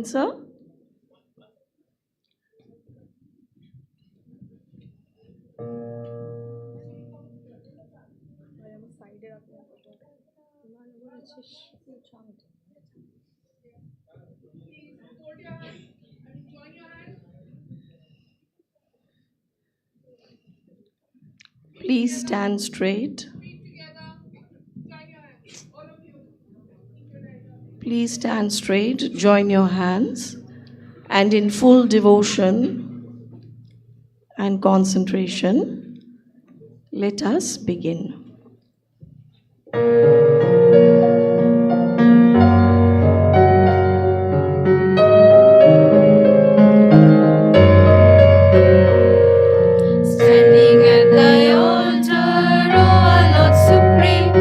Sir? Please stand straight. Please stand straight, join your hands, and in full devotion and concentration, let us begin. Standing at thy altar, O our Lord Supreme,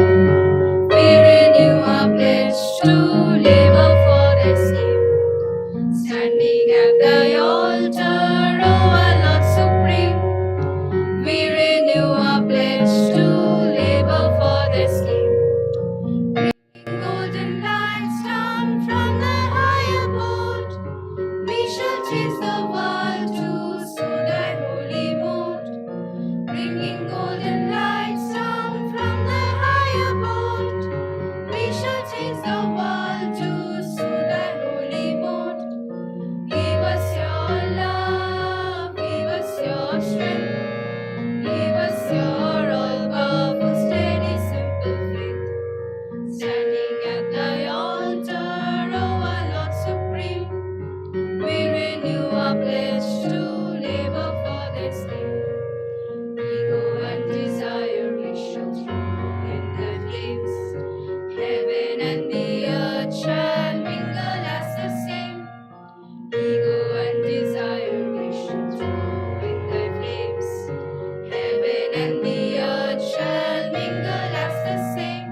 we renew our pledge to labor for thy scheme. Standing at thy altar, O our Lord Supreme, we renew our pledge to labor for thy scheme. Bringing golden lights down from the high abode, we shall chase the world to soothe thy holy mood. Bringing golden lights down from the high abode, we shall change the world to soothe thy holy mood. Give us your love, give us your strength, give us your all-powerful, steady, simple faith. Standing at thy altar, O our Lord Supreme, we renew our pledge to labor for thy scheme. Ego and desire we shall throw in thy flames. Heaven and the earth shall mingle as the same. Ego and desire we shall throw in thy flames. Heaven and the earth shall mingle as the same.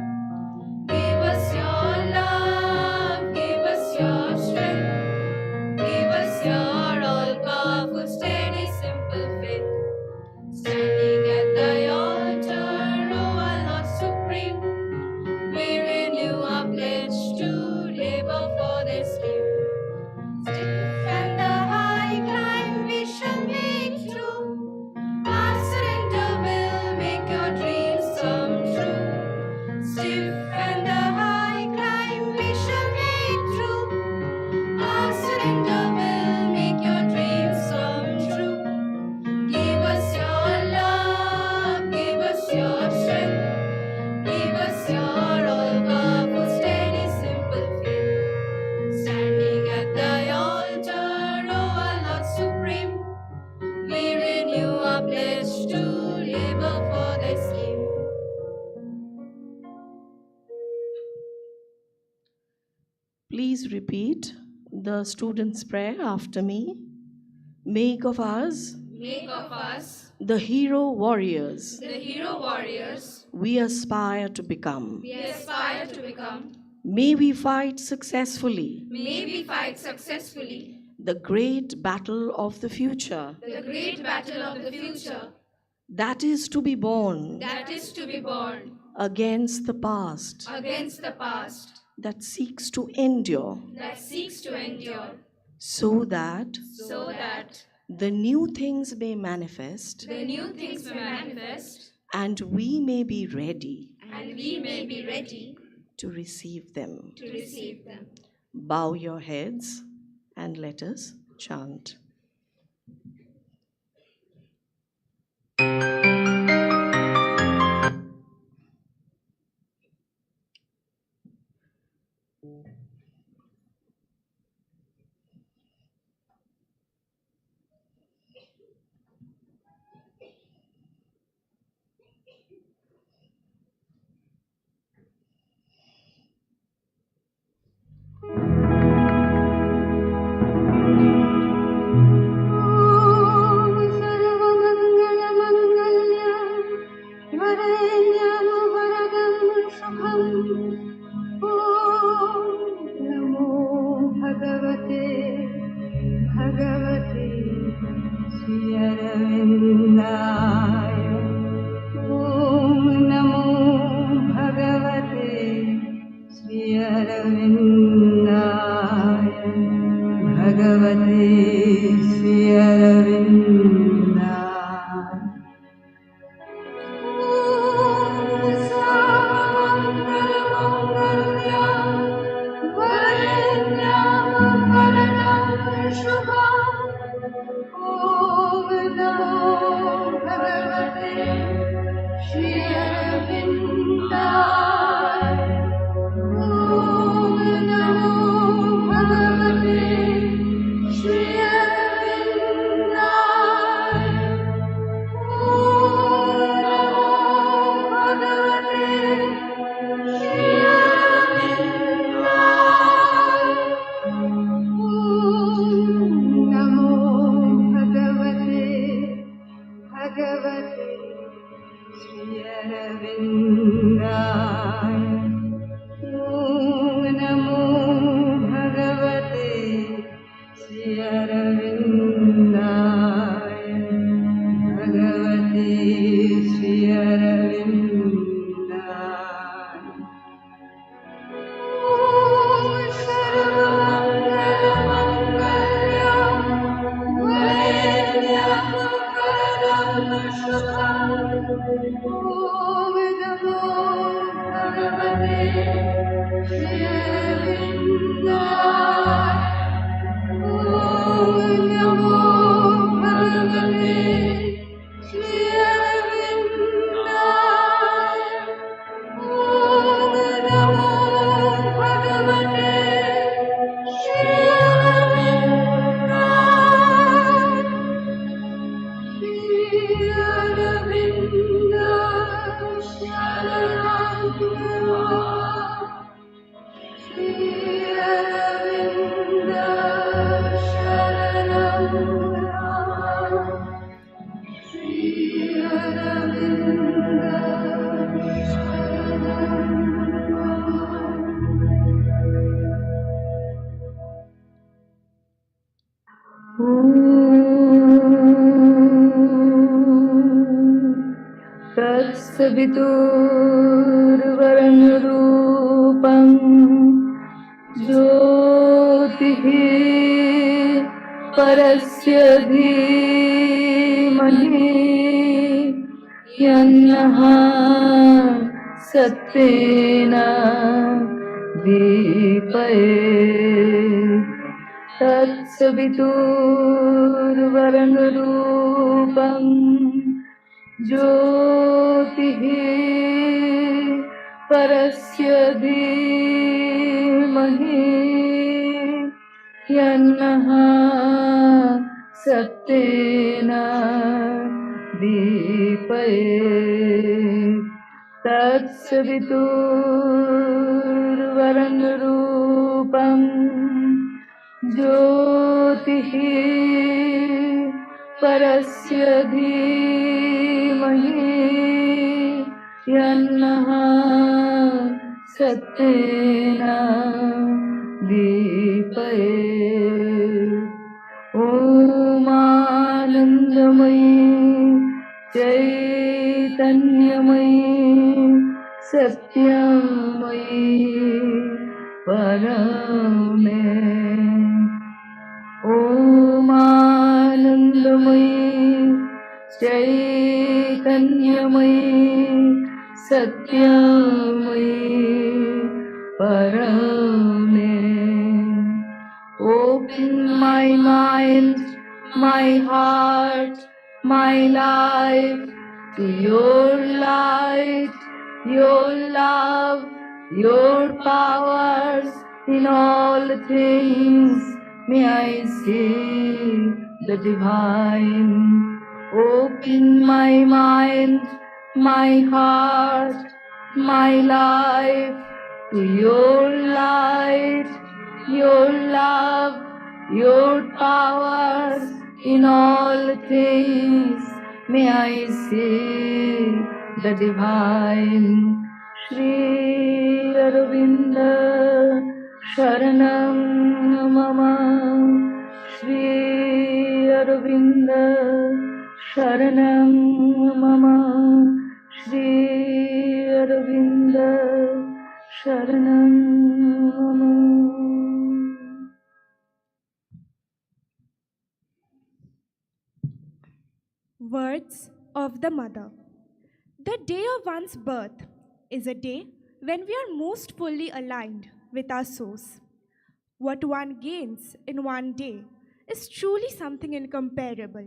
Give us your love, give us your strength, give us your all-powerful, steady, simple faith. Standing at thy altar, O our Lord Supreme, we renew our pledge to labor for thy scheme. Stiff and the high climb we shall make through, our surrender will make your dreams come true. Stiff and the high climb we shall make through, our surrender will make your dreams come true. Give us your love, give us your strength, give us your all-powerful, steady, simple faith. Standing at thy altar, O our Lord Supreme, we renew our pledge to labor for thy scheme. Please repeat the student's prayer after me. Make of us the hero warriors we aspire to become. May we fight successfully the great battle of the future that is to be born against the past that seeks to endure so that the new things may manifest and we may be ready to receive them. Bow your heads and let us chant. Bhagavate Sri Aravinda. तत्सवितुर्वरेण्यरूपं ज्योतिः परस्य धीमहि यन्नः सत्येन दीपयेत् तत्सवितुर्वरेण्यरूपं ज्योतिः परस्य धीमहि यन्नः सत्येन दीपयेत् तत्सवितुर्वरेण्यरूपं ज्योतिः परस्य धीमहि यन्नः सत्येन दीपयेत् ॐ चैतन्यमयी सत्यमयी परमे चैतन्यमयी सत्यमयी परमे Open my mind, my heart, my life to your light, your love, your powers in all things. May I see the divine. Open my mind, my heart, my life to your light, your love, your powers in all things. May I see the divine. Shri Aravinda Sharanam Mama. Shri Aravinda Sharanam Mama. Shri Aravinda Sharanam Mama. Words of the Mother. The day of one's birth is a day when we are most fully aligned with our source. What one gains in one day is truly something incomparable.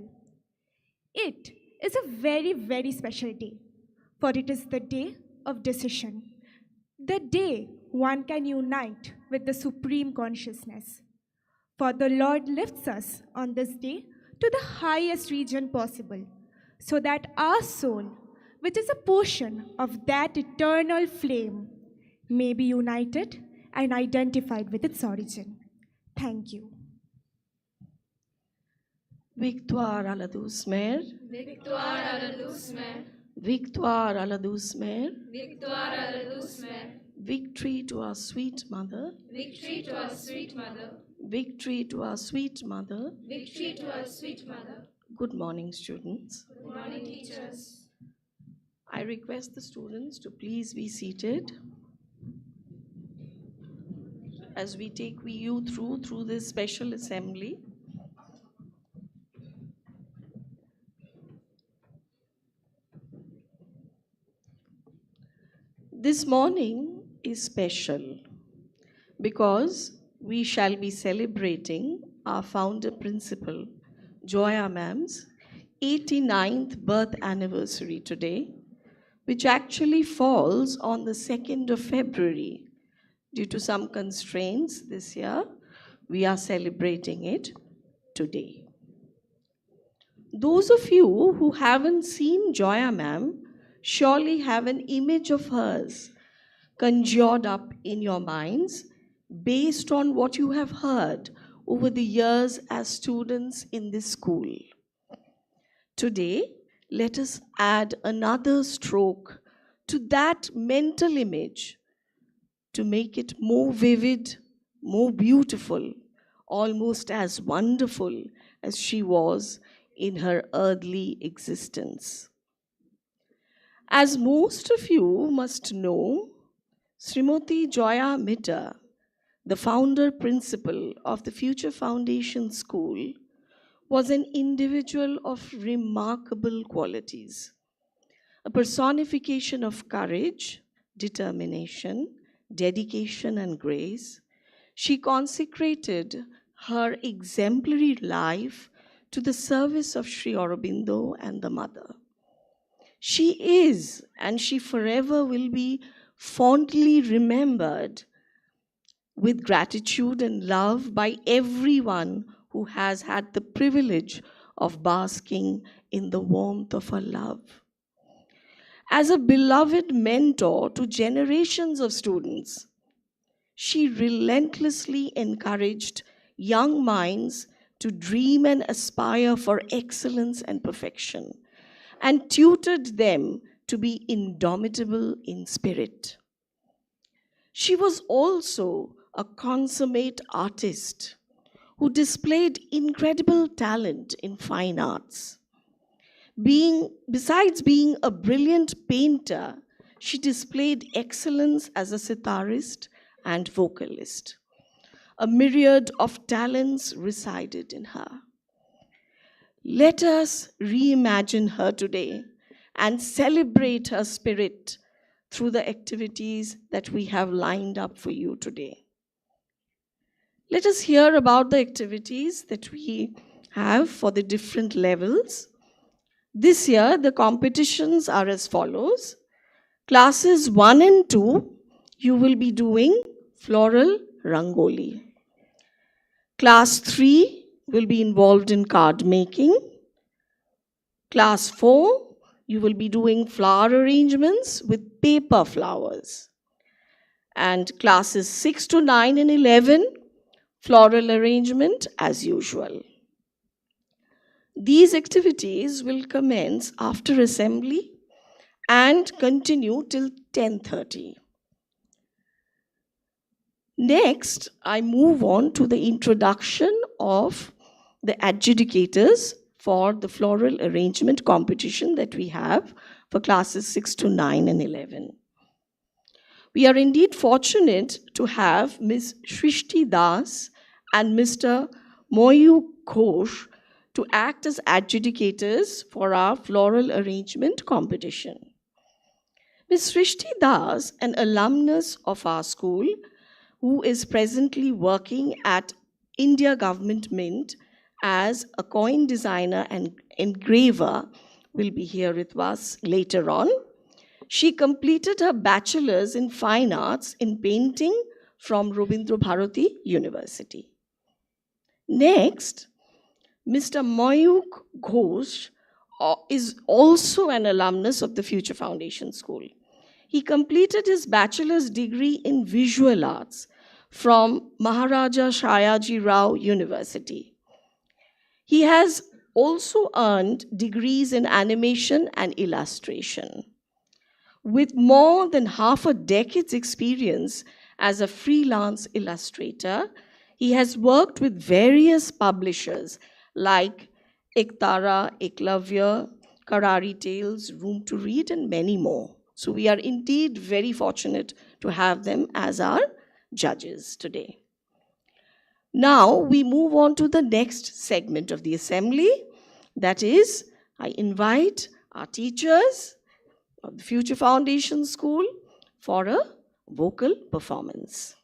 It is a very, very special day, for it is the day of decision, the day one can unite with the Supreme Consciousness. For the Lord lifts us on this day to the highest region possible, so that our soul, which is a portion of that eternal flame, may be united and identified with its origin. Thank you. Victoire à la douce mère, Victoire à la douce mère, victoire à la douce mère, victoire à la douce mère, victory to our sweet mother, victory to our sweet mother, victory to our sweet mother. victory to our sweet mother. Good morning, students. Good morning, teachers. I request the students to please be seated as we take you through this special assembly. This morning is special because we shall be celebrating our founder principal, Joya Ma'am's 89th birth anniversary today, which actually falls on the 2nd of February. Due to some constraints this year, we are celebrating it today. Those of you who haven't seen Joya Ma'am surely have an image of hers conjured up in your minds based on what you have heard over the years as students in this school. Today, let us add another stroke to that mental image to make it more vivid, more beautiful, almost as wonderful as she was in her earthly existence. As most of you must know, Srimati Joya Mitter, the founder principal of the Future Foundation School, was an individual of remarkable qualities, a personification of courage, determination, dedication, and grace. She consecrated her exemplary life to the service of Sri Aurobindo and the Mother. She is, and she forever will be, fondly remembered with gratitude and love by everyone who has had the privilege of basking in the warmth of her love. As a beloved mentor to generations of students, she relentlessly encouraged young minds to dream and aspire for excellence and perfection, and tutored them to be indomitable in spirit. She was also a consummate artist who displayed incredible talent in fine arts. Besides being a brilliant painter, she displayed excellence as a sitarist and vocalist. A myriad of talents resided in her. Let us reimagine her today and celebrate her spirit through the activities that we have lined up for you today. Let us hear about the activities that we have for the different levels. This year, the competitions are as follows. Classes 1 and 2, you will be doing floral rangoli. Class 3 will be involved in card making. Class 4, you will be doing flower arrangements with paper flowers. And classes 6 to 9 and 11, floral arrangement as usual. These activities will commence after assembly and continue till 10:30. Next, I move on to the introduction of the adjudicators for the floral arrangement competition that we have for classes 6 to 9 and 11. We are indeed fortunate to have Ms. Shrishti Das and Mr. Moyu Ghosh to act as adjudicators for our floral arrangement competition. Ms. Srishti Das, an alumnus of our school, who is presently working at India Government Mint as a coin designer and engraver, will be here with us later on. She completed her bachelor's in fine arts in painting from Rabindra Bharati University. Next, Mr. Mayuk Ghosh is also an alumnus of the Future Foundation School. He completed his bachelor's degree in visual arts from Maharaja Shayaji Rao University. He has also earned degrees in animation and illustration. With more than half a decade's experience as a freelance illustrator, he has worked with various publishers like Ektara, Eklavya, Karari Tales, Room to Read, and many more. So we are indeed very fortunate to have them as our judges today. Now we move on to the next segment of the assembly. That is, I invite our teachers of the Future Foundation School for a vocal performance.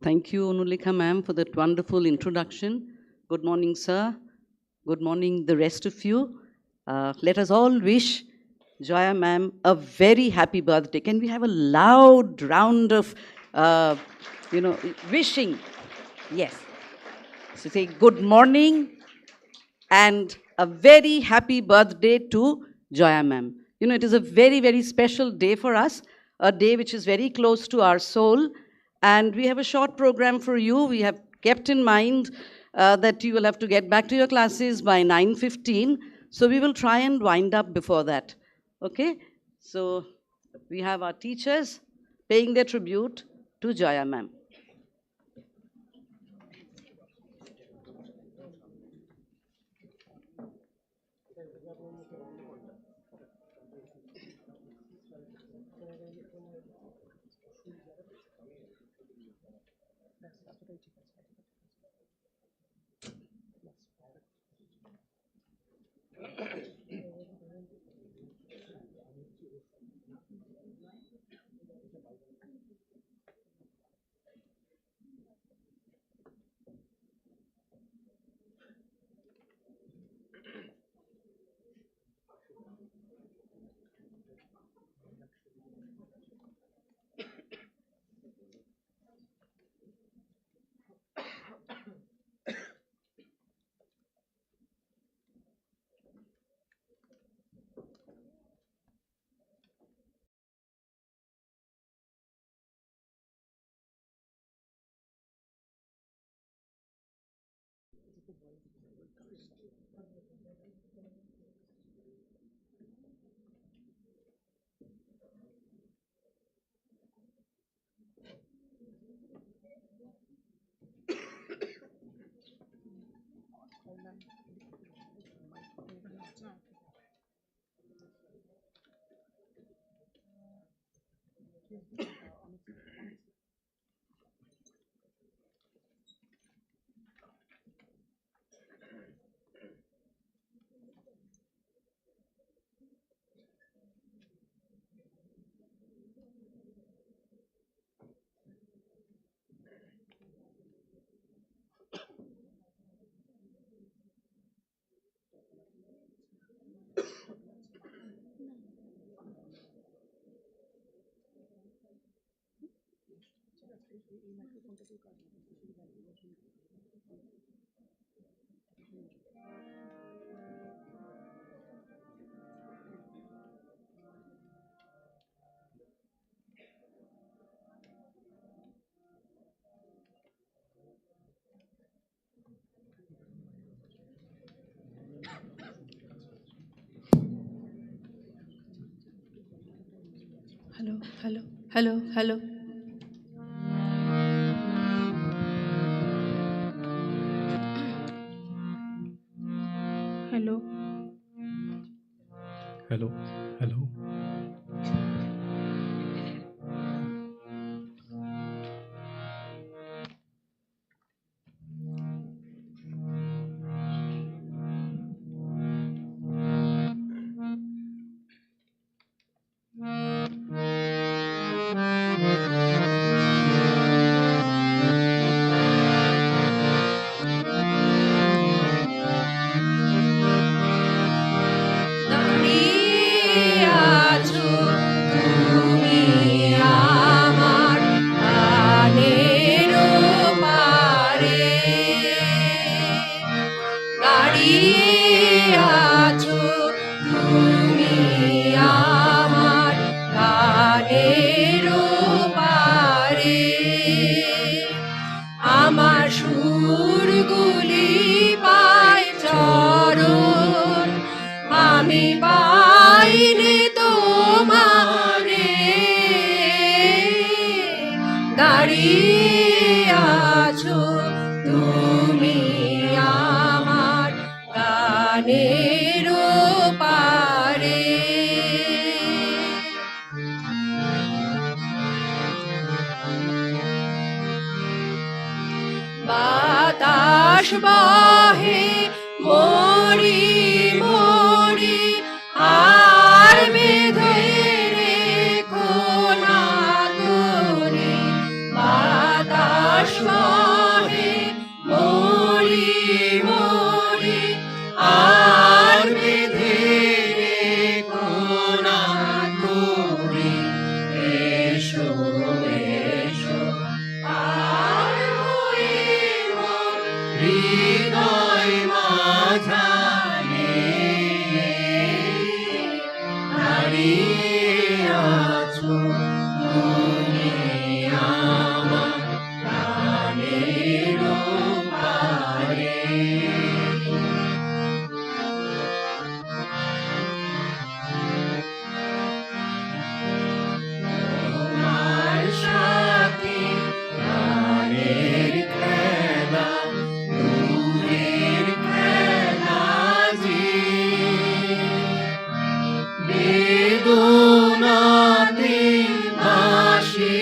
Thank you, Onulika ma'am, for that wonderful introduction. Good morning, sir. Good morning, the rest of you. Let us all wish Joya ma'am a very happy birthday. Can we have a loud round of, wishing? Yes. So say good morning and a very happy birthday to Joya ma'am. You know, it is a very, very special day for us, a day which is very close to our soul. And we have a short program for you. We have kept in mind that you will have to get back to your classes by 9:15. So we will try and wind up before that. Okay? So we have our teachers paying their tribute to Joya ma'am. Hello, hello, hello, hello. Hello. Hello, hello. বহে মরি মরি আর বেঁধে রেখো না দূরে বাতাস বহে মরি মরি আর বেঁধে রেখো না দূরে এসো এসো আর হয়ে মোর হৃদয় মাঝারে দাঁড়িয়ে আছো তুমি আমার প্রাণের পারে। তোমার সাথে প্রাণের খেলা দূরের খেলা যে বেদনাতে বাঁশি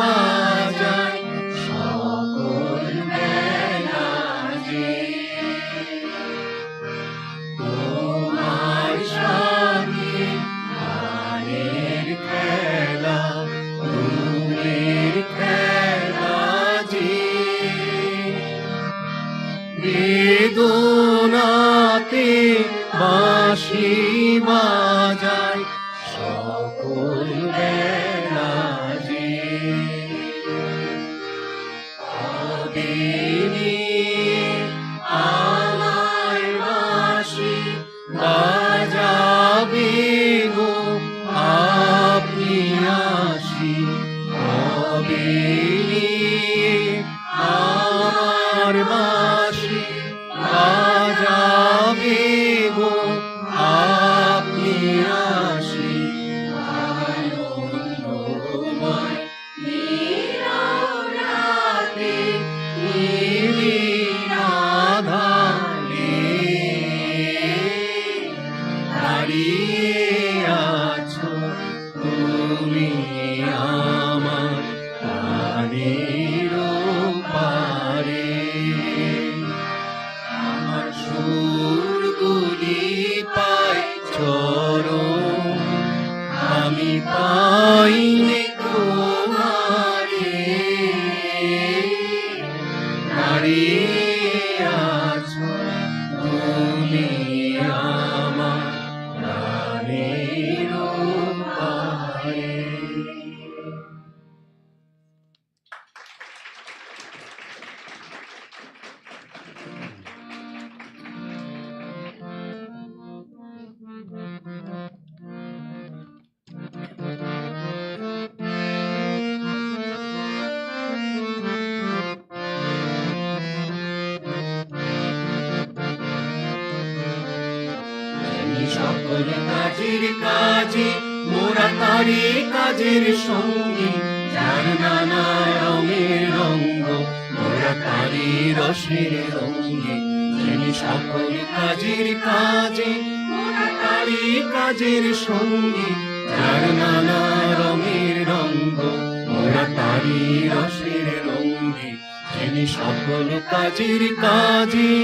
বাজায় সকল বেলা যে তোমার সাথে প্রাণের খেলা দূরের খেলা যে বেদনাতে বাঁশি বাজায় সকল বেলা যে কবে নিয়ে আমায় বাঁশি বাজাবে গো আপনি আসি কবে নিয়ে আমার বাঁশি বাজাবে গো আপনি আসি আনন্দময় নীরবরাতে নিবিড়াধারে দাঁড়িয়ে আছো তুমি আমার প্রাণের পারে। আমার সুরগুলি পাই চরণ আমি পাইনি তোমারে দাঁড়িয়ে আছো তুমি আমার প্রাণের পারে। সকল কাজের কাজে মোরা তারি কাজের সঙ্গী যার নানা রঙের রঙ্গ মোরা তারি রসের রঙ্গে যিনি সকল কাজের কাজে মোরা তারি কাজের সঙ্গী যার নানা রঙের রঙ্গ মোরা তারি রসের রঙ্গে যিনি সকল কাজের কাজে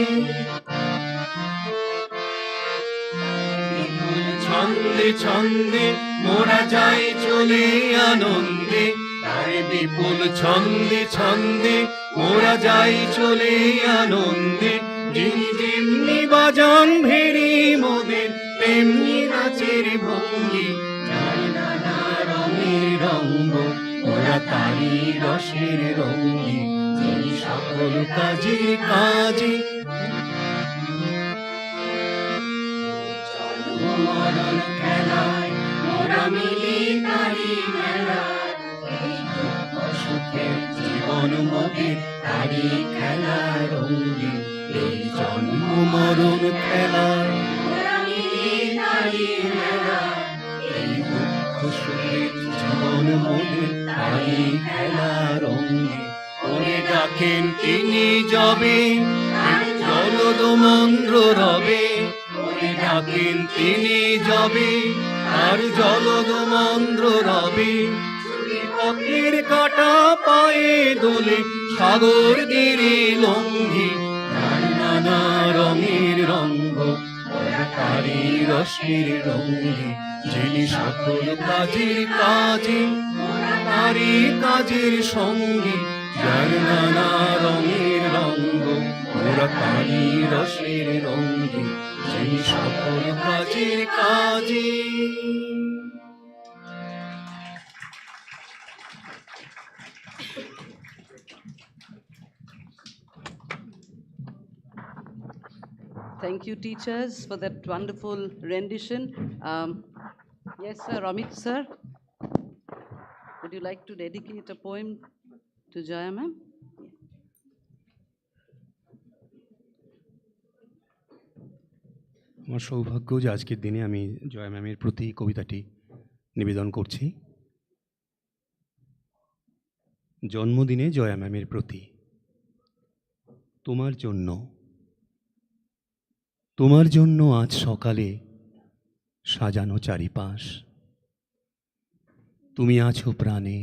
ছন্দে ছন্দে মোরা যাই চলে আনন্দে তাই বিপুল ছন্দে ছন্দে মোরা যাই চলে আনন্দে যিনি যেমনি বাজান ভেরি মোদের তেমনি নাচের ভঙ্গি যার নানা রঙের রঙ্গ মোরা তারি রসের রঙ্গি যিনি সকল কাজে কাজে মরণ খেলায় মোরা মিলি তারি মেলায় এই দুঃখ সুখের জীবন মোদের তারি খেলা রঙ্গি এই জন্ম মরণ খেলায় মোরা মিলি তারি মেলায় এই দুঃখ সুখের জীবন মোদের তারি খেলা রঙ্গি ওরে ডাকেন তিনি যাবে জলদ মন্দ্র রবে ডাকেন তিনি যাবে আর জলদ মন্দ্র রবে পথের কাটা পায়ে দোলে সাগর গিরি লঙ্ঘি নানা রঙের রঙ্গ ওরা তারি রসের রঙ্গি যিনি সকল কাজের কাজে ওরা তারি কাজের সঙ্গী যার নানা রঙের রঙ্গ ওরা তারি রসের রঙ্গি যিনি সকল কাজের কাজে। Thank you, teachers, for that wonderful rendition. Yes, sir, Amit, sir. Would you like to dedicate a poem to Joya Ma'am? আমার সৌভাগ্য যে আজকের দিনে আমি জয়া ম্যামের প্রতি কবিতাটি নিবেদন করছি। জন্মদিনে জয়া ম্যামের প্রতি। তোমার জন্য আজ সকালে সাজানো চারিপাশ। তুমি আছো প্রাণে,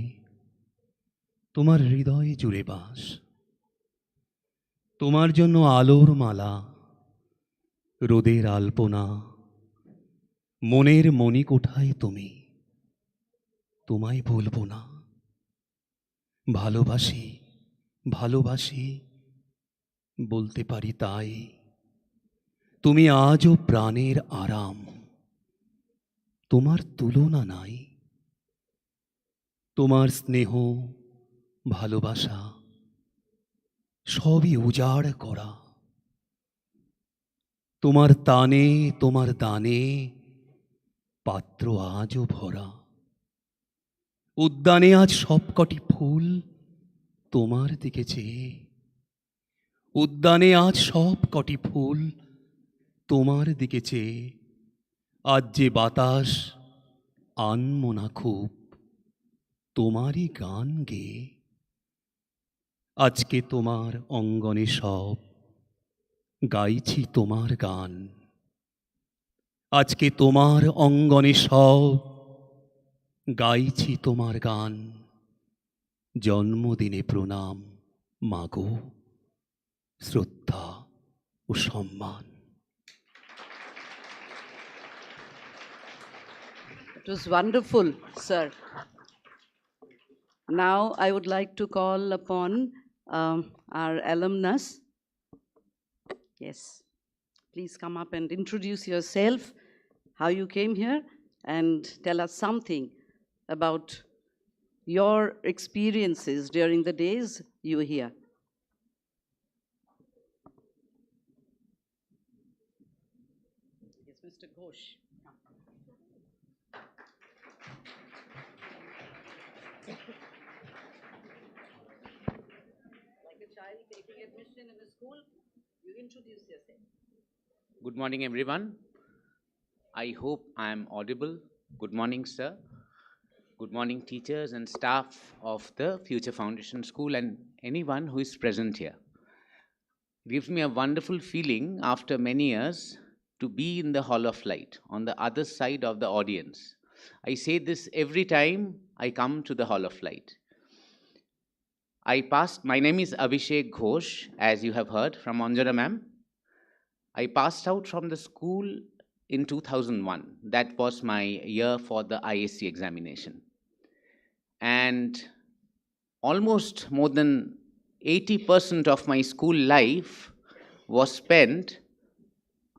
তোমার হৃদয়ে জুড়ে বাস। তোমার জন্য আলোর মালা, রোদের আলপনা, মনের মণিকোঠায় তুমি। তোমায় ভুলবো না। ভালোবাসি ভালোবাসি বলতে পারি তাই। তুমি আজও প্রাণের আরাম, তোমার তুলনা নাই। তোমার স্নেহ ভালোবাসা সবই উজাড় করা। তোমার তানে তোমার দানে পাত্র আজও ভরা। উদ্যানে আজ সবকটি ফুল তোমার দিকে চেয়ে। উদ্যানে আজ সবকটি ফুল তোমার দিকে চেয়ে। আজ যে বাতাস আনমনা খুব তোমারই গান গেয়ে। আজকে তোমার অঙ্গনে সব গাইছি তোমার গান। আজকে তোমার অঙ্গনে সব গাইছি তোমার গান। জন্মদিনে প্রণাম মাগো, শ্রদ্ধা ও সম্মান। It was wonderful, sir. Now I would like to call upon our alumnus. Yes, please come up and introduce yourself, how you came here, and tell us something about your experiences during the days you were here. Yes, Mr. Ghosh. Like a child taking admission in a school, you introduce yourself. Good morning, everyone. I hope I am audible. Good morning, sir. Good morning, teachers and staff of the Future Foundation School and anyone who is present here. It gives me a wonderful feeling after many years to be in the Hall of Light, on the other side of the audience. I say this every time I come to the Hall of Light. My name is Abhishek Ghosh, as you have heard from Joya Ma'am. I passed out from the school in 2001. That was my year for the ISC examination. And almost more than 80% of my school life was spent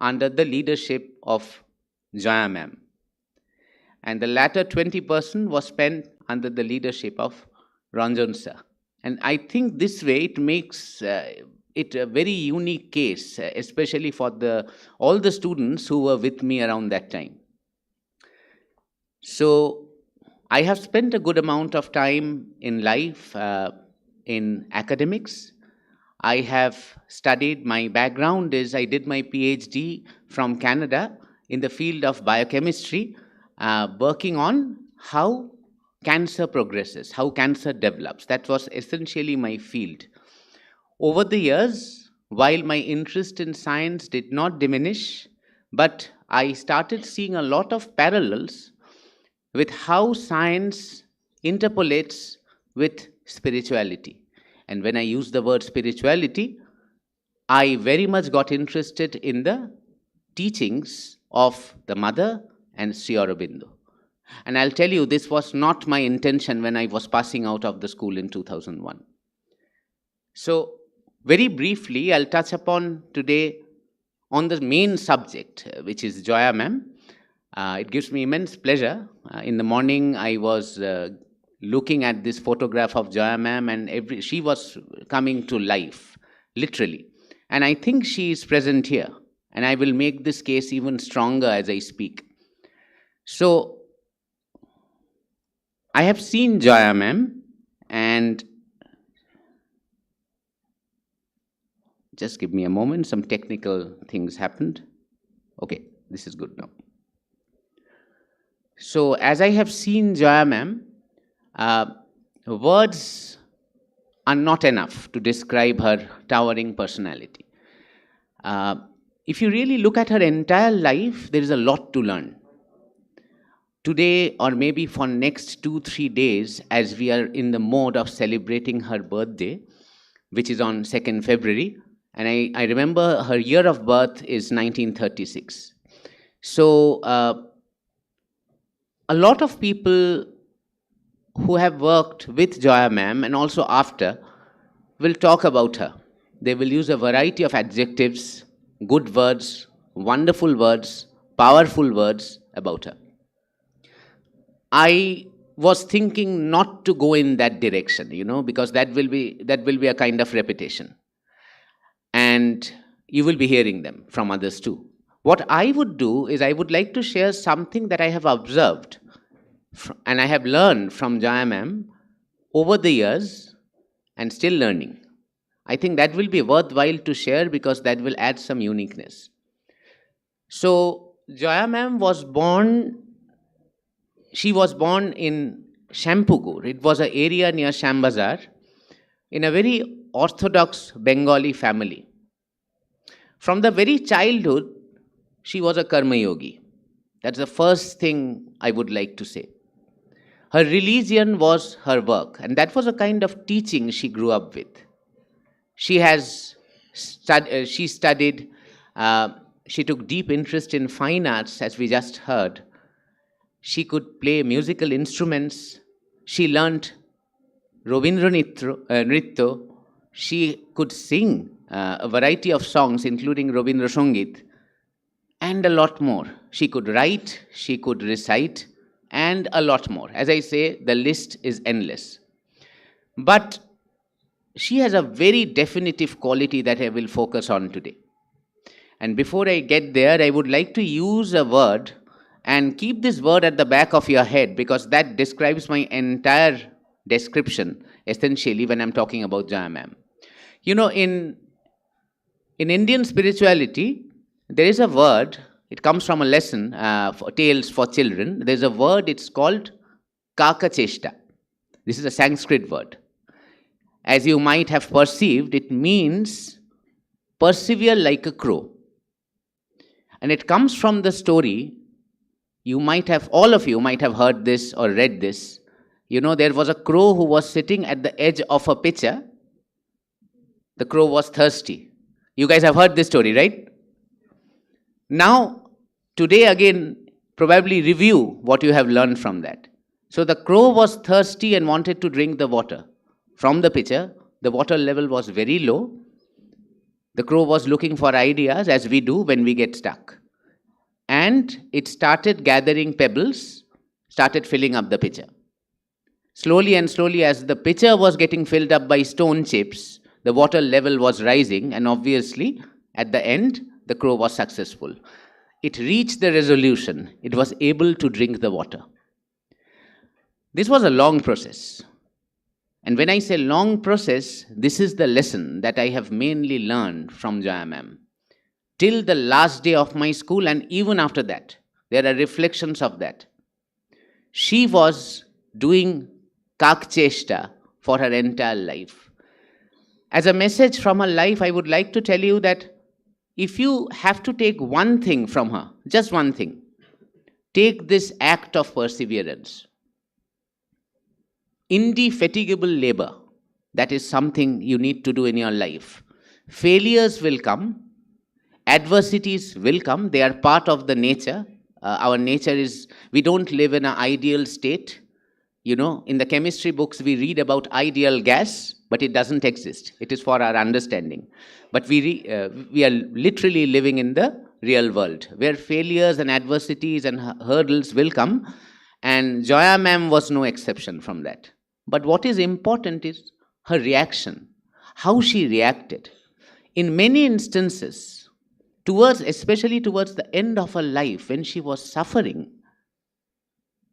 under the leadership of Joya Ma'am. And the latter 20% was spent under the leadership of Ranjan sir. And I think this way it makes it a very unique case, especially for all the students who were with me around that time. So I have spent a good amount of time in life, in academics. I have studied, my background is I did my PhD from Canada in the field of biochemistry, working on how cancer progresses, how cancer develops. That was essentially my field. Over the years, while my interest in science did not diminish, but I started seeing a lot of parallels with how science interpolates with spirituality. And when I use the word spirituality, I very much got interested in the teachings of the mother and Sri Aurobindo. And I'll tell you, this was not my intention when I was passing out of the school in 2001. So, very briefly, I'll touch upon today on the main subject, which is Joya Ma'am. It gives me immense pleasure. In the morning, I was looking at this photograph of Joya Ma'am, and she was coming to life, literally. And I think she is present here. And I will make this case even stronger as I speak. So, I have seen Joya Ma'am, and just give me a moment, some technical things happened. Okay, this is good now. So, as I have seen Joya Ma'am, words are not enough to describe her towering personality. If you really look at her entire life, there is a lot to learn. Today, or maybe for next 2-3 days, as we are in the mode of celebrating her birthday, which is on 2nd February, and I remember her year of birth is 1936. So, a lot of people who have worked with Joya Ma'am and also after will talk about her. They will use a variety of adjectives, good words, wonderful words, powerful words about her. I was thinking not to go in that direction, because that will be a kind of repetition. And you will be hearing them from others too. What I would do is I would like to share something that I have observed and I have learned from Joya Ma'am over the years and still learning. I think that will be worthwhile to share because that will add some uniqueness. So, Joya Ma'am was born in Shampugur. It was an area near Shambazar in a very orthodox Bengali family. From the very childhood, she was a karma yogi. That's the first thing I would like to say. Her religion was her work, and that was a kind of teaching she grew up with. She studied, she took deep interest in fine arts, as we just heard. She could play musical instruments. She learnt Robindra Nritya. She could sing a variety of songs, including Robindra Sangit, and a lot more. She could write, she could recite, and a lot more. As I say, the list is endless. But she has a very definitive quality that I will focus on today. And before I get there, I would like to use a word and keep this word at the back of your head because that describes my entire description, essentially, when I'm talking about Joya Ma'am. In Indian spirituality, there is a word, it comes from a lesson, for Tales for Children. There's a word, it's called Kakacheshta. This is a Sanskrit word. As you might have perceived, it means persevere like a crow. And it comes from the story. All of you might have heard this or read this. There was a crow who was sitting at the edge of a pitcher. The crow was thirsty. You guys have heard this story, right? Now, today again, probably review what you have learned from that. So the crow was thirsty and wanted to drink the water from the pitcher. The water level was very low. The crow was looking for ideas, as we do when we get stuck. And it started gathering pebbles, started filling up the pitcher. Slowly and slowly, as the pitcher was getting filled up by stone chips, the water level was rising, and obviously, at the end, the crow was successful. It reached the resolution. It was able to drink the water. This was a long process. And when I say long process, this is the lesson that I have mainly learned from Joya Ma'am. Till the last day of my school and even after that, there are reflections of that. She was doing kakcheshta for her entire life. As a message from her life, I would like to tell you that if you have to take one thing from her, just one thing, take this act of perseverance. Indefatigable labor, that is something you need to do in your life. Failures will come, adversities will come, they are part of the nature. Our nature is, we don't live in an ideal state. You know, in the chemistry books, we read about ideal gas, but it doesn't exist. It is for our understanding. But we are literally living in the real world, where failures and adversities and hurdles will come. And Joya Ma'am was no exception from that. But what is important is her reaction, how she reacted. In many instances, especially towards the end of her life, when she was suffering,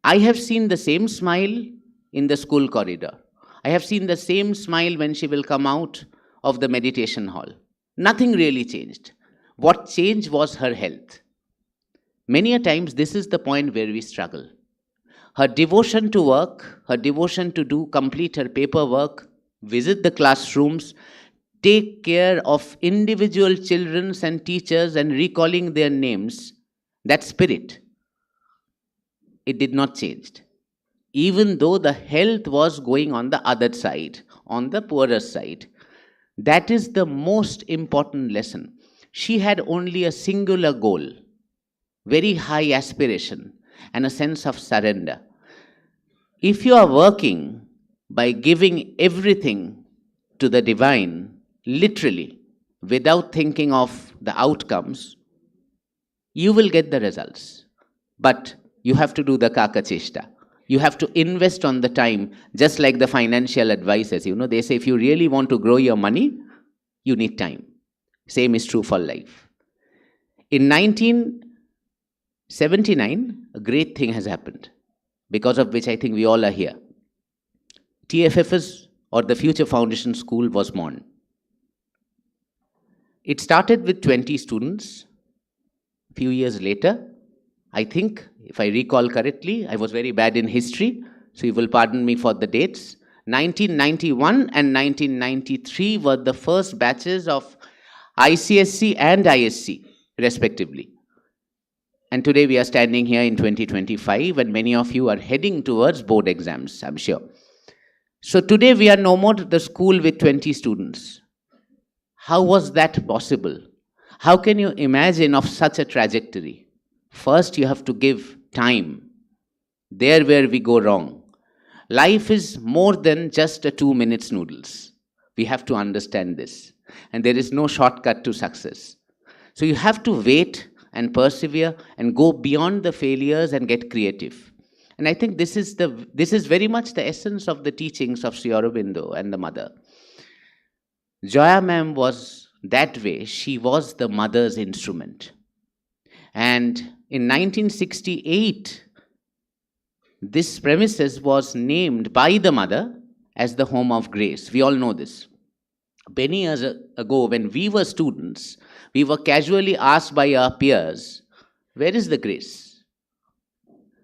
I have seen the same smile in the school corridor. I have seen the same smile when she will come out of the meditation hall. Nothing really changed. What changed was her health. Many a times, this is the point where we struggle. Her devotion to work, her devotion to complete her paperwork, visit the classrooms, take care of individual children and teachers and recalling their names, that spirit, it did not change. Even though the health was going on the other side, on the poorer side. That is the most important lesson. She had only a singular goal, very high aspiration, and a sense of surrender. If you are working by giving everything to the divine, literally, without thinking of the outcomes, you will get the results. But you have to do the kakacheshta. You have to invest on the time, just like the financial advisors. You know, they say if you really want to grow your money, you need time. Same is true for life. In 1979, a great thing has happened, because of which I think we all are here. TFF's, or the Future Foundation School, was born. It started with 20 students. A few years later, I think, if I recall correctly, I was very bad in history, so you will pardon me for the dates. 1991 and 1993 were the first batches of ICSC and ISC, respectively. And today we are standing here in 2025, and many of you are heading towards board exams, I'm sure. So today we are no more the school with 20 students. How was that possible? How can you imagine of such a trajectory? First, you have to give time. There where we go wrong. Life is more than just a 2 minutes noodles. We have to understand this. And there is no shortcut to success. So you have to wait and persevere and go beyond the failures and get creative. And I think this is very much the essence of the teachings of Sri Aurobindo and the mother. Joya Ma'am was that way. She was the mother's instrument. And in 1968, this premises was named by the mother as the Home of Grace. We all know this. Many years ago, when we were students, we were casually asked by our peers, where is the grace?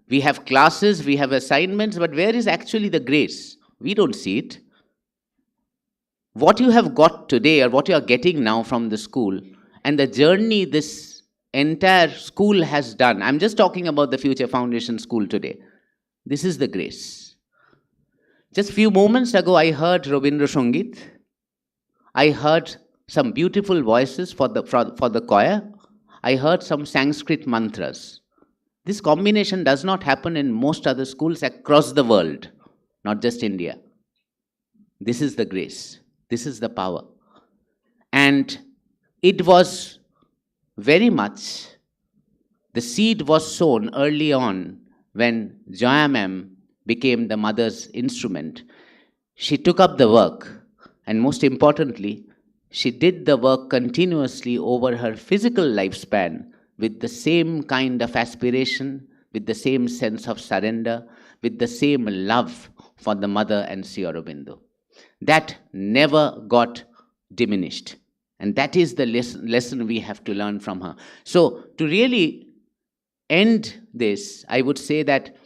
We have classes, we have assignments, but where is actually the grace? We don't see it. What you have got today, or what you are getting now from the school, and the journey this entire school has done, I'm just talking about the Future Foundation School today. This is the grace. Just few moments ago, I heard Rabindra Sangeet. I heard some beautiful voices for the choir. I heard some Sanskrit mantras. This combination does not happen in most other schools across the world, not just India. This is the grace. This is the power. And it was very much, the seed was sown early on when Joya Ma'am became the mother's instrument. She took up the work, and most importantly, she did the work continuously over her physical lifespan with the same kind of aspiration, with the same sense of surrender, with the same love for the mother and Sri Aurobindo. That never got diminished. And that is the lesson we have to learn from her. So, to really end this, I would say that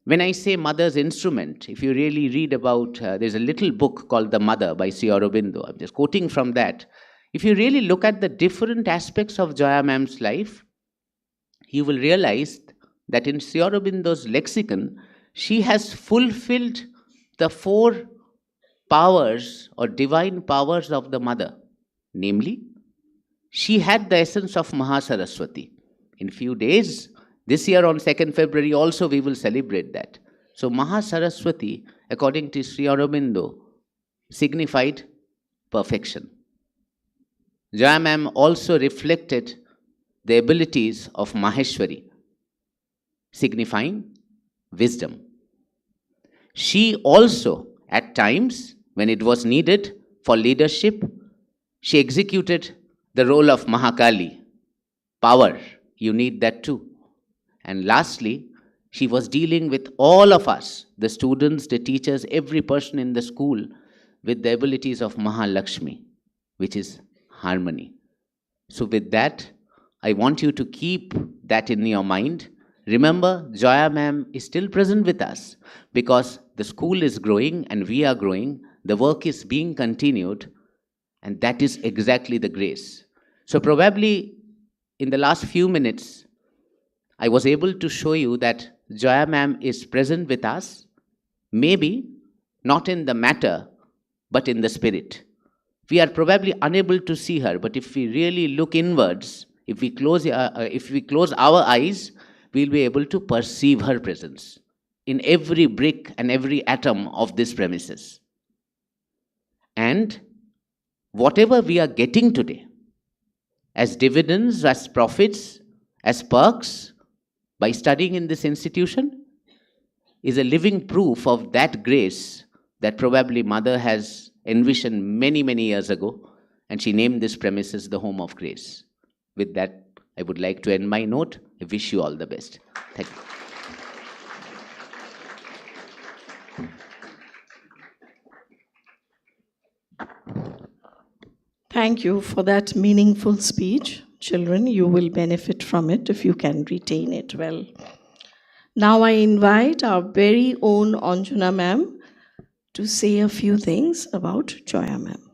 when I say mother's instrument, if you really read about, there's a little book called The Mother by Sri Aurobindo. I'm just quoting from that. If you really look at the different aspects of Joya Ma'am's life, you will realize that in Sri Aurobindo's lexicon, she has fulfilled the 4 powers or divine powers of the mother. Namely, she had the essence of Mahasaraswati. In few days, this year on 2nd February also we will celebrate that. So Mahasaraswati, according to Sri Aurobindo, signified perfection. Joya Ma'am also reflected the abilities of Maheshwari, signifying wisdom. She also, at times, when it was needed for leadership, she executed the role of Mahakali, power. You need that too. And lastly, she was dealing with all of us, the students, the teachers, every person in the school, with the abilities of Mahalakshmi, which is harmony. So with that, I want you to keep that in your mind. Remember, Joya Ma'am is still present with us because the school is growing and we are growing. The work is being continued, and that is exactly the grace. So probably in the last few minutes, I was able to show you that Joya Ma'am is present with us, maybe not in the matter, but in the spirit. We are probably unable to see her, but if we really look inwards, if we close our eyes, we'll be able to perceive her presence in every brick and every atom of this premises. And whatever we are getting today, as dividends, as profits, as perks, by studying in this institution, is a living proof of that grace that probably Mother has envisioned many, many years ago, and she named this premises the home of grace. With that, I would like to end my note. I wish you all the best. Thank you. Thank you for that meaningful speech. Children, you will benefit from it if you can retain it well. Now I invite our very own Anjana Ma'am to say a few things about Joya Ma'am.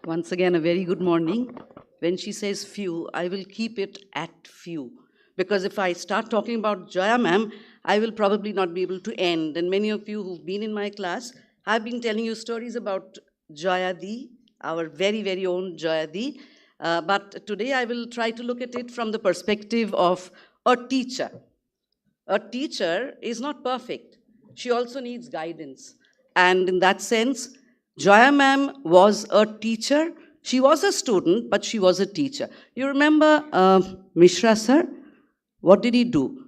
Once again, a very good morning. When she says few, I will keep it at few. Because if I start talking about Joya Ma'am, I will probably not be able to end. And many of you who've been in my class, I've been telling you stories about Joya Di, our very, very own Joya Di. But today I will try to look at it from the perspective of a teacher. A teacher is not perfect. She also needs guidance. And in that sense, Joya Ma'am was a teacher. She was a student, but she was a teacher. You remember Mishra sir? What did he do?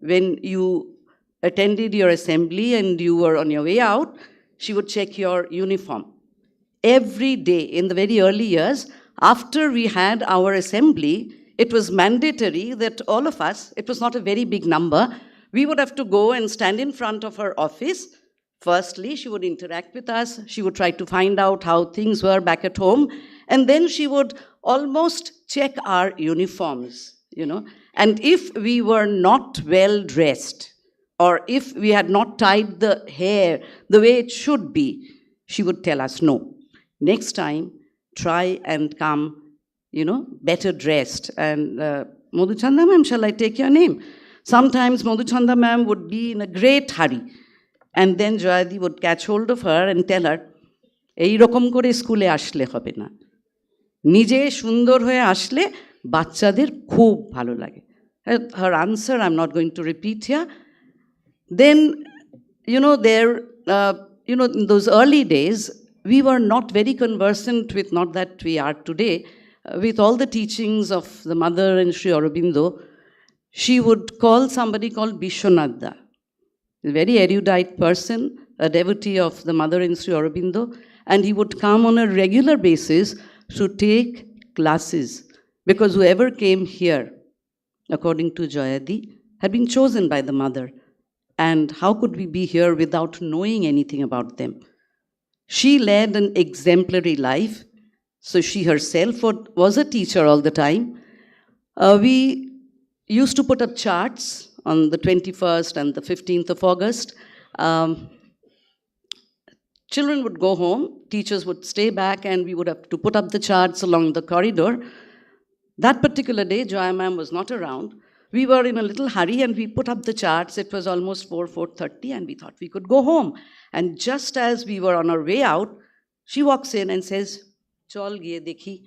When you attended your assembly and you were on your way out, she would check your uniform. Every day in the very early years, after we had our assembly, it was mandatory that all of us, it was not a very big number, we would have to go and stand in front of her office. Firstly, she would interact with us. She would try to find out how things were back at home. And then she would almost check our uniforms, you know. And if we were not well dressed, or if we had not tied the hair the way it should be, she would tell us, no, next time, try and come, you know, better dressed. And Madhuchanda ma'am, shall I take your name? Sometimes Madhuchanda ma'am would be in a great hurry. And then Joyadi would catch hold of her and tell her, ei rokom kore skule ashle hobe na. Nije sundor hoye ashle bachchader khub bhalo lage. Her answer, I'm not going to repeat here. Then, you know, in those early days, we were not very conversant with, not that we are today, with all the teachings of the Mother and Sri Aurobindo. She would call somebody called Bishwanadda, a very erudite person, a devotee of the Mother and Sri Aurobindo, and he would come on a regular basis to take classes, because whoever came here, according to Joyadi, had been chosen by the Mother. And how could we be here without knowing anything about them? She led an exemplary life. So she herself was a teacher all the time. We used to put up charts on the 21st and the 15th of August. Children would go home, teachers would stay back, and we would have to put up the charts along the corridor. That particular day, Joya Ma'am was not around. We were in a little hurry and we put up the charts. It was almost 4:30, and we thought we could go home. And just as we were on our way out, She walks in and says, Chal giye dekhi.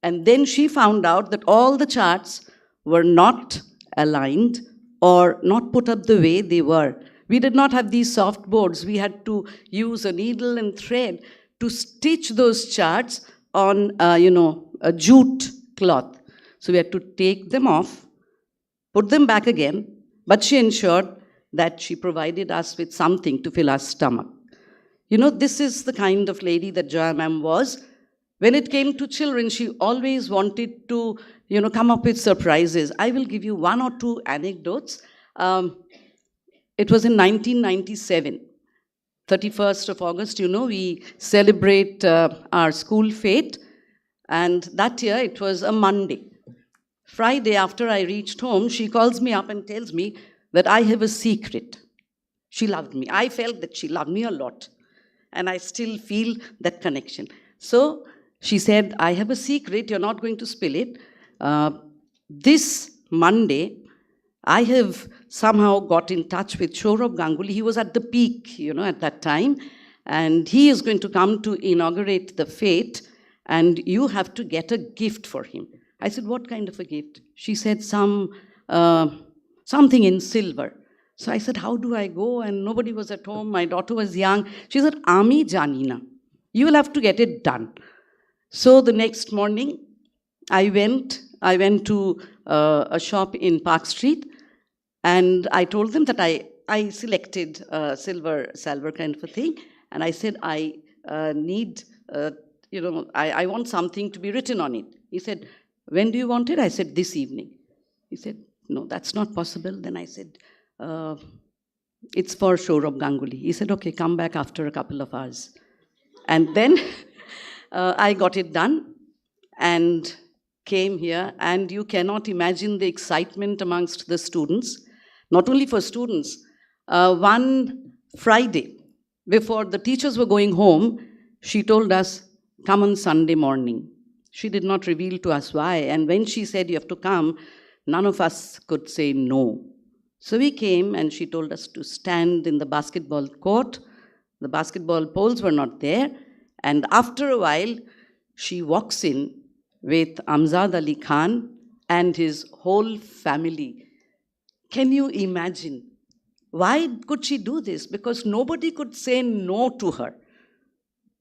And then she found out that all the charts were not aligned or not put up the way they were. We did not have these soft boards. We had to use a needle and thread to stitch those charts on, a jute cloth. So we had to take them off, put them back again, but she ensured that she provided us with something to fill our stomach. This is the kind of lady that Joya Ma'am was. When it came to children, she always wanted to, come up with surprises. I will give you one or two anecdotes. It was in 1997, 31st of August, we celebrate our school fete. And that year, it was a Monday. Friday, after I reached home, she calls me up and tells me that I have a secret. She loved me. I felt that she loved me a lot. And I still feel that connection. So she said, I have a secret. You're not going to spill it. This Monday, I have somehow got in touch with Saurabh Ganguly. He was at the peak, at that time. And he is going to come to inaugurate the fete. And you have to get a gift for him. I said, what kind of a gift? She said, something in silver. So I said, how do I go? And nobody was at home. My daughter was young. She said, Ami Janina. You will have to get it done. So the next morning, I went to a shop in Park Street. And I told them that I selected a silver kind of a thing. And I said, I need, I want something to be written on it. He said, when do you want it? I said, this evening. He said, no, that's not possible. Then I said, it's for Saurabh Ganguly. He said, okay, come back after a couple of hours. And then I got it done and came here. And you cannot imagine the excitement amongst the students. Not only for students. One Friday, before the teachers were going home, she told us, come on Sunday morning. She did not reveal to us why. And when she said, you have to come, none of us could say no. So we came and she told us to stand in the basketball court. The basketball poles were not there. And after a while, she walks in with Amzad Ali Khan and his whole family. Can you imagine? Why could she do this? Because nobody could say no to her.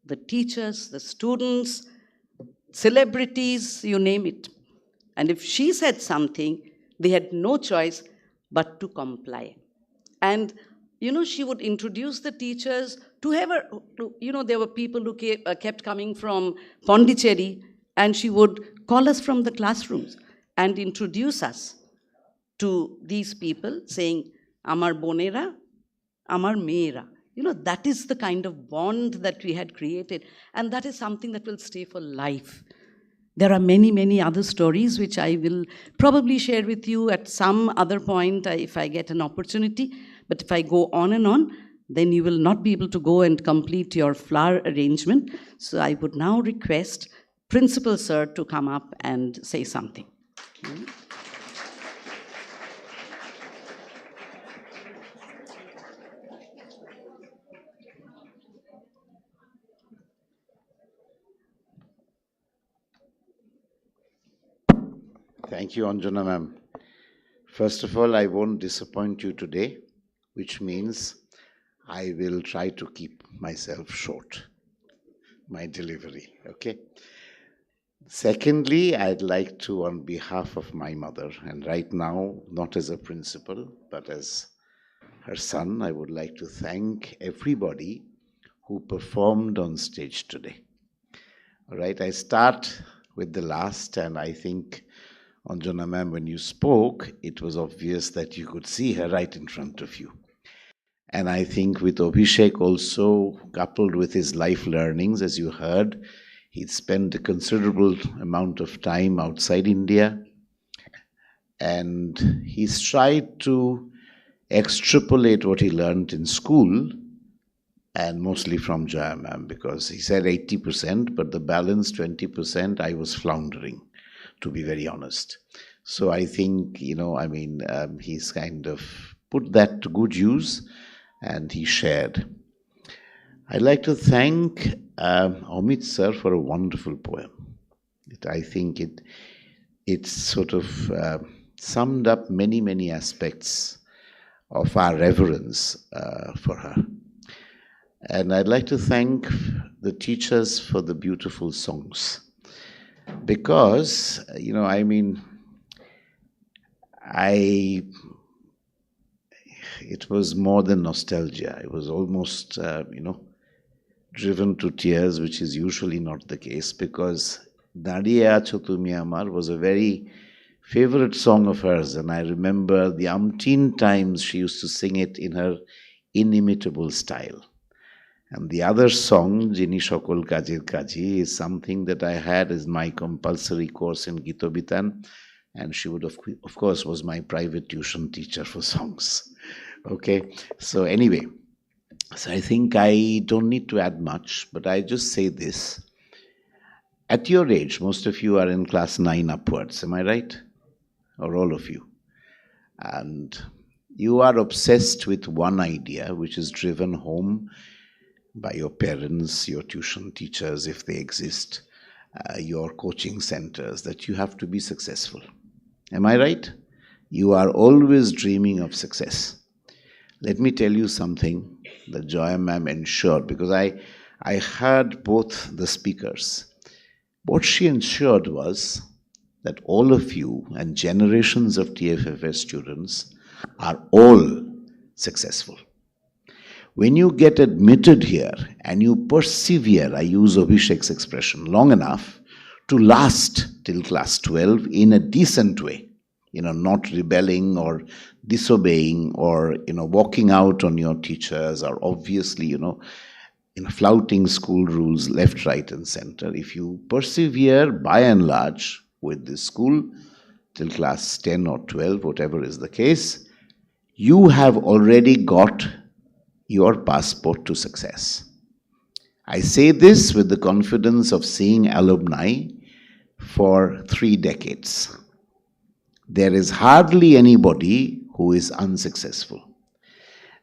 The teachers, the students, celebrities, you name it. And if she said something, they had no choice but to comply. And, she would introduce the teachers to whoever, there were people who kept coming from Pondicherry, and she would call us from the classrooms and introduce us to these people, saying, Amar Bonera, Amar Meera. That is the kind of bond that we had created. And that is something that will stay for life. There are many, many other stories which I will probably share with you at some other point if I get an opportunity. But if I go on and on, then you will not be able to go and complete your flower arrangement. So I would now request Principal Sir to come up and say something. Thank you, Anjana ma'am. First of all, I won't disappoint you today, which means I will try to keep myself short, my delivery, okay? Secondly, I'd like to, on behalf of my mother, and right now, not as a principal, but as her son, I would like to thank everybody who performed on stage today. All right, I start with the last, and I think Anjana ma'am, when you spoke, it was obvious that you could see her right in front of you. And I think with Abhishek also, coupled with his life learnings, as you heard, he'd spent a considerable amount of time outside India. And he's tried to extrapolate what he learned in school, and mostly from Joya Ma'am, because he said 80%, but the balance 20%, I was floundering, to be very honest. So I think, he's kind of put that to good use, and he shared. I'd like to thank Amit sir for a wonderful poem. I think it sort of summed up many, many aspects of our reverence for her. And I'd like to thank the teachers for the beautiful songs. Because, it was more than nostalgia. It was almost, driven to tears, which is usually not the case, because Dadiye Acho Tumi Amar was a very favorite song of hers, and I remember the umpteen times she used to sing it in her inimitable style. And the other song, Jini Shokol Kajir Kaji, is something that I had as my compulsory course in Gitobitan, and she would, of course, was my private tuition teacher for songs. Okay, so anyway, so I think I don't need to add much, but I just say this. At your age, most of you are in class 9 upwards, am I right? Or all of you? And you are obsessed with one idea, which is driven home by your parents, your tuition teachers, if they exist, your coaching centers, that you have to be successful. Am I right? You are always dreaming of success. Let me tell you something that Joya Ma'am ensured, because I heard both the speakers. What she ensured was that all of you and generations of TFFS students are all successful. When you get admitted here and you persevere, I use Abhishek's expression, long enough to last till class 12 in a decent way, not rebelling or disobeying or, walking out on your teachers or obviously, flouting school rules left, right, and center. If you persevere by and large with this school till class 10 or 12, whatever is the case, you have already got your passport to success. I say this with the confidence of seeing alumni for 3 decades. There is hardly anybody who is unsuccessful.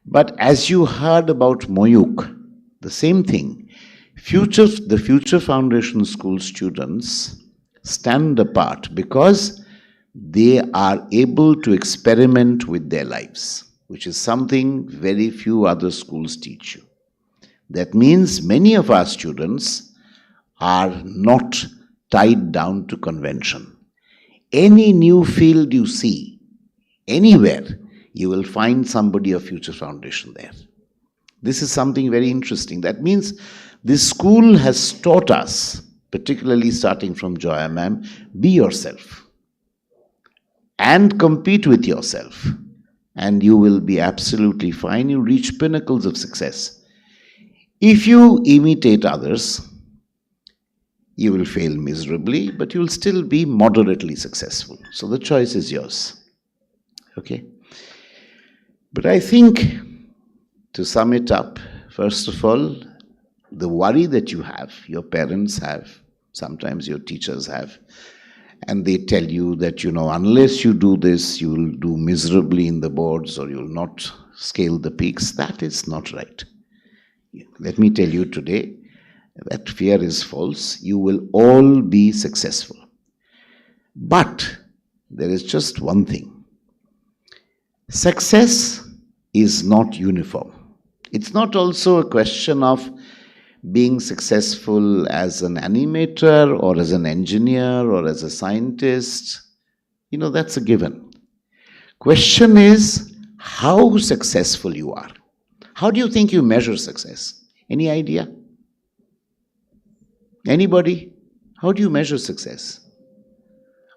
But as you heard about Moyuk, the same thing, the Future Foundation School students stand apart because they are able to experiment with their lives, which is something very few other schools teach you. That means many of our students are not tied down to convention. Any new field you see, anywhere, you will find somebody of Future Foundation there. This is something very interesting. That means this school has taught us, particularly starting from Joya Ma'am, be yourself and compete with yourself, and you will be absolutely fine. You'll reach pinnacles of success. If you imitate others, you will fail miserably, but you will still be moderately successful. So the choice is yours. Okay? But I think, to sum it up, first of all, the worry that you have, your parents have, sometimes your teachers have, and they tell you that, unless you do this, you will do miserably in the boards or you will not scale the peaks. That is not right. Let me tell you today, that fear is false. You will all be successful. But there is just one thing. Success is not uniform. It's not also a question of being successful as an animator or as an engineer or as a scientist. That's a given. Question is how successful you are. How do you think you measure success? Any idea? Anybody? How do you measure success?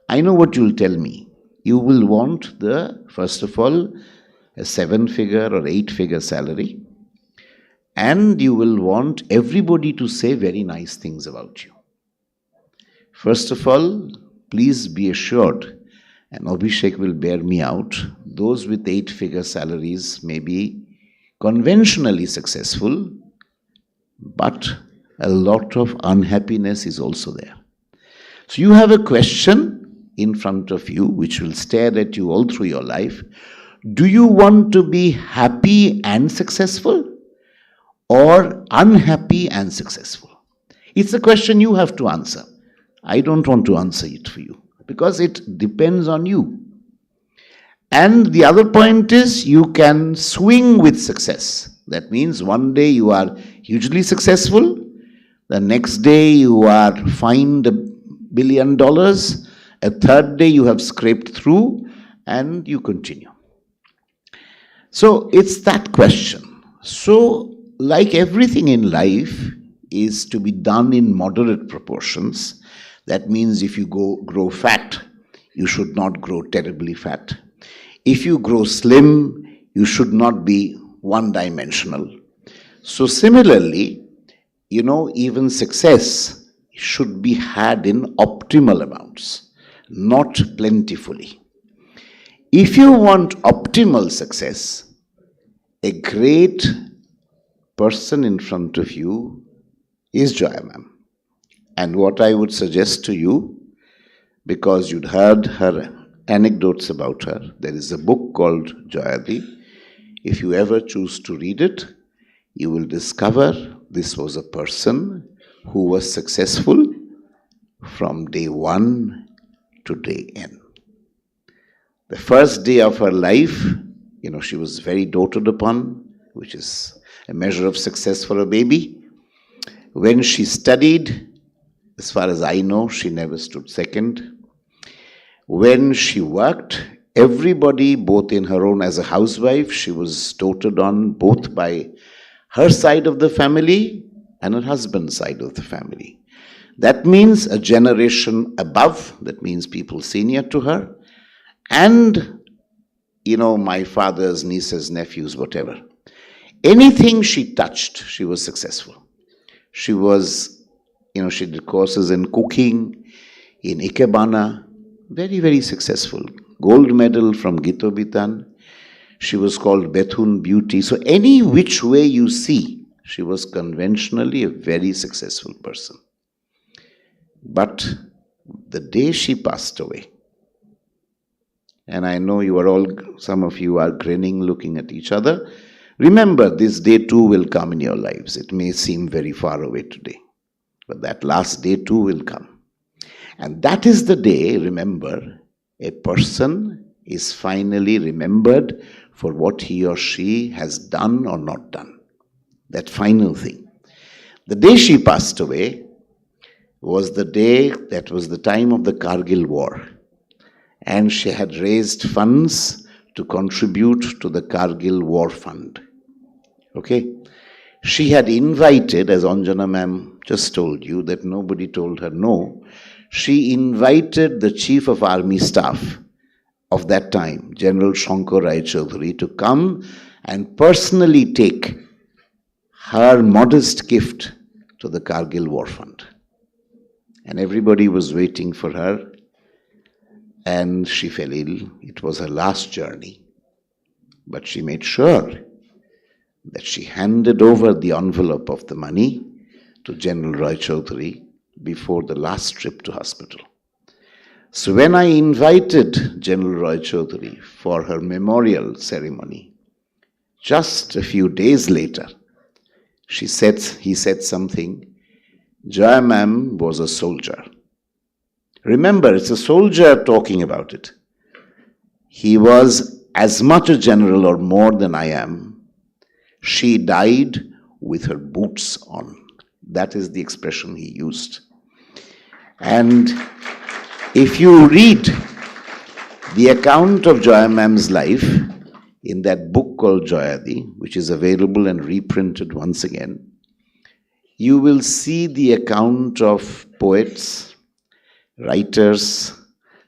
I know what you'll tell me. You will want first of all, a 7-figure or 8-figure salary. And you will want everybody to say very nice things about you. First of all, please be assured, and Abhishek will bear me out, those with 8-figure salaries may be conventionally successful, but a lot of unhappiness is also there. So you have a question in front of you which will stare at you all through your life. Do you want to be happy and successful? or unhappy and successful? It's a question you have to answer. I don't want to answer it for you because it depends on you. And the other point is you can swing with success. That means one day you are hugely successful, the next day you are fined $1 billion, a third day you have scraped through, and you continue. So it's that question. So, like everything in life is to be done in moderate proportions. That means if you grow fat, you should not grow terribly fat. If you grow slim, you should not be one-dimensional. So similarly, even success should be had in optimal amounts, not plentifully. If you want optimal success, a great person in front of you is Joya Ma'am. And what I would suggest to you, because you'd heard her anecdotes about her, there is a book called Joyadi. If you ever choose to read it, you will discover this was a person who was successful from day one to day end. The first day of her life, she was very doted upon, which is a measure of success for a baby. When she studied, as far as I know, she never stood second. When she worked, everybody, both in her own as a housewife, she was doted on both by her side of the family and her husband's side of the family. That means a generation above, that means people senior to her, and, my father's nieces, nephews, whatever. Anything she touched, she was successful. She was, she did courses in cooking, in Ikebana, very, very successful. Gold medal from Gitobitan. She was called Bethune Beauty. So any which way you see, she was conventionally a very successful person. But the day she passed away, and I know some of you are grinning, looking at each other. Remember, this day too will come in your lives. It may seem very far away today, but that last day too will come. And that is the day, remember, a person is finally remembered for what he or she has done or not done. That final thing. The day she passed away was the day that was the time of the Kargil War. And she had raised funds to contribute to the Kargil War Fund. Okay? She had invited, as Anjana Ma'am just told you, that nobody told her no, she invited the Chief of Army Staff of that time, General Shankar Rai Chaudhary, to come and personally take her modest gift to the Kargil War Fund. And everybody was waiting for her, and she fell ill. It was her last journey. But she made sure that she handed over the envelope of the money to General Rai Chaudhary before the last trip to hospital. So when I invited General Rai Chaudhary for her memorial ceremony, just a few days later, he said something. Joya Ma'am was a soldier. Remember, it's a soldier talking about it. He was as much a general or more than I am. She died with her boots on. That is the expression he used. And if you read the account of Joya Ma'am's life in that book called Joyadi, which is available and reprinted once again, you will see the account of poets, writers,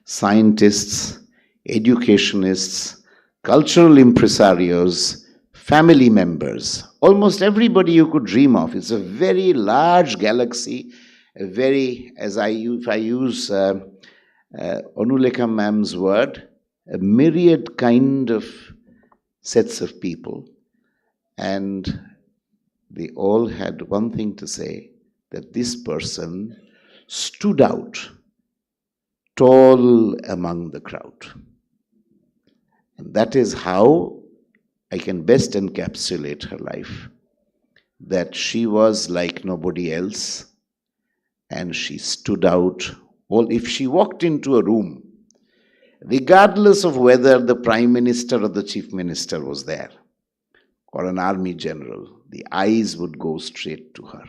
scientists, educationists, cultural impresarios, family members, almost everybody you could dream of. It's a very large galaxy, if I use Onulekha Ma'am's word, a myriad kind of sets of people. And they all had one thing to say, that this person stood out tall among the crowd. And that is how I can best encapsulate her life. that she was like nobody else and she stood out. Well, if she walked into a room, regardless of whether the Prime Minister or the Chief Minister was there or an army general, the eyes would go straight to her.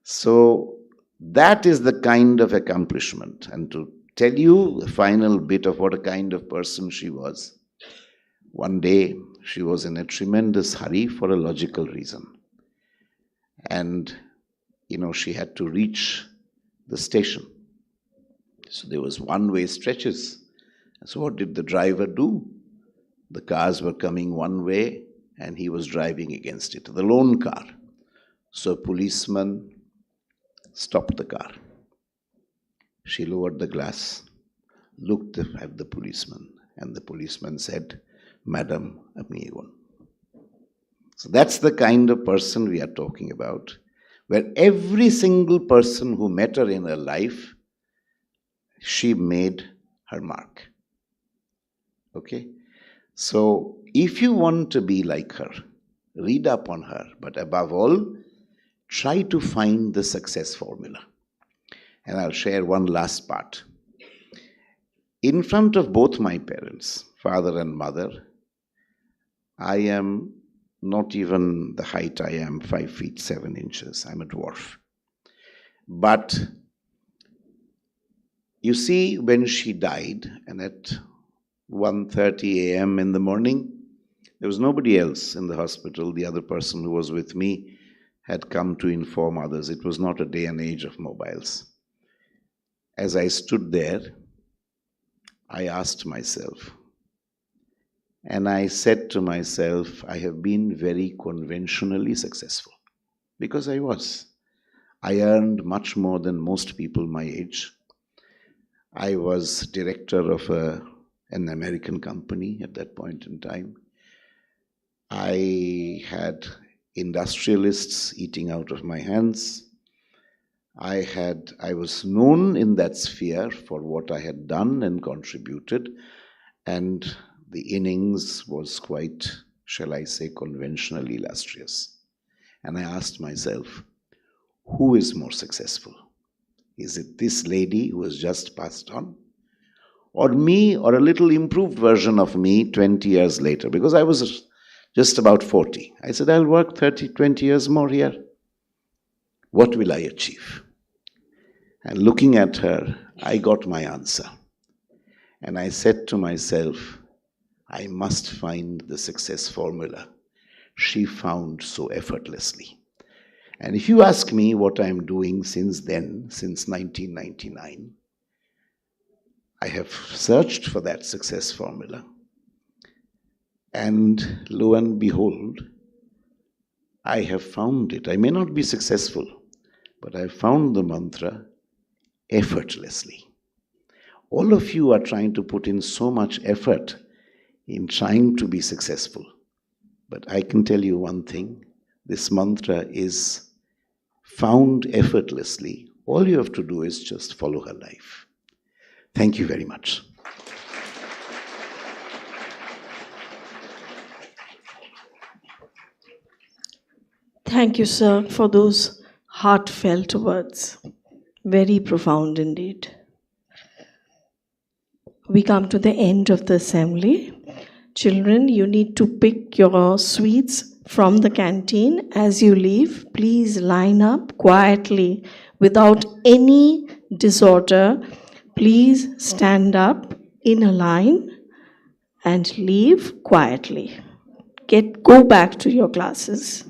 So that is the kind of accomplishment. And to tell you the final bit of what a kind of person she was, one day she was in a tremendous hurry for a logical reason. And, she had to reach the station. So there was one-way stretches. So what did the driver do? The cars were coming one way and he was driving against it, the lone car. So a policeman stopped the car. She lowered the glass, looked at the policeman, and the policeman said, "Madam, apni egon." So that's the kind of person we are talking about, where every single person who met her in her life, she made her mark. Okay? So if you want to be like her, read up on her, but above all, try to find the success formula. And I'll share one last part. In front of both my parents, father and mother, I am not even the height I am, 5 feet 7 inches. I'm a dwarf. But you see, when she died, and at 1:30 a.m. in the morning, there was nobody else in the hospital. The other person who was with me had come to inform others. It was not a day and age of mobiles. As I stood there, I asked myself, and I said to myself, I have been very conventionally successful, because I was. I earned much more than most people my age. I was director of an American company at that point in time. I had industrialists eating out of my hands. I was known in that sphere for what I had done and contributed, and the innings was quite, shall I say, conventionally illustrious. And I asked myself, who is more successful? Is it this lady who has just passed on? Or me, or a little improved version of me 20 years later? Because I was just about 40. I said, I'll work 20 years more here. What will I achieve? And looking at her, I got my answer. And I said to myself, I must find the success formula she found so effortlessly. And if you ask me what I'm doing since then, since 1999, I have searched for that success formula. And lo and behold, I have found it. I may not be successful, but I found the mantra effortlessly. All of you are trying to put in so much effort in trying to be successful. But I can tell you one thing, this mantra is found effortlessly. All you have to do is just follow her life. Thank you very much. Thank you, sir, for those heartfelt words. Very profound indeed. We come to the end of the assembly. Children, you need to pick your sweets from the canteen. As you leave, please line up quietly without any disorder. Please stand up in a line and leave quietly. Go back to your classes.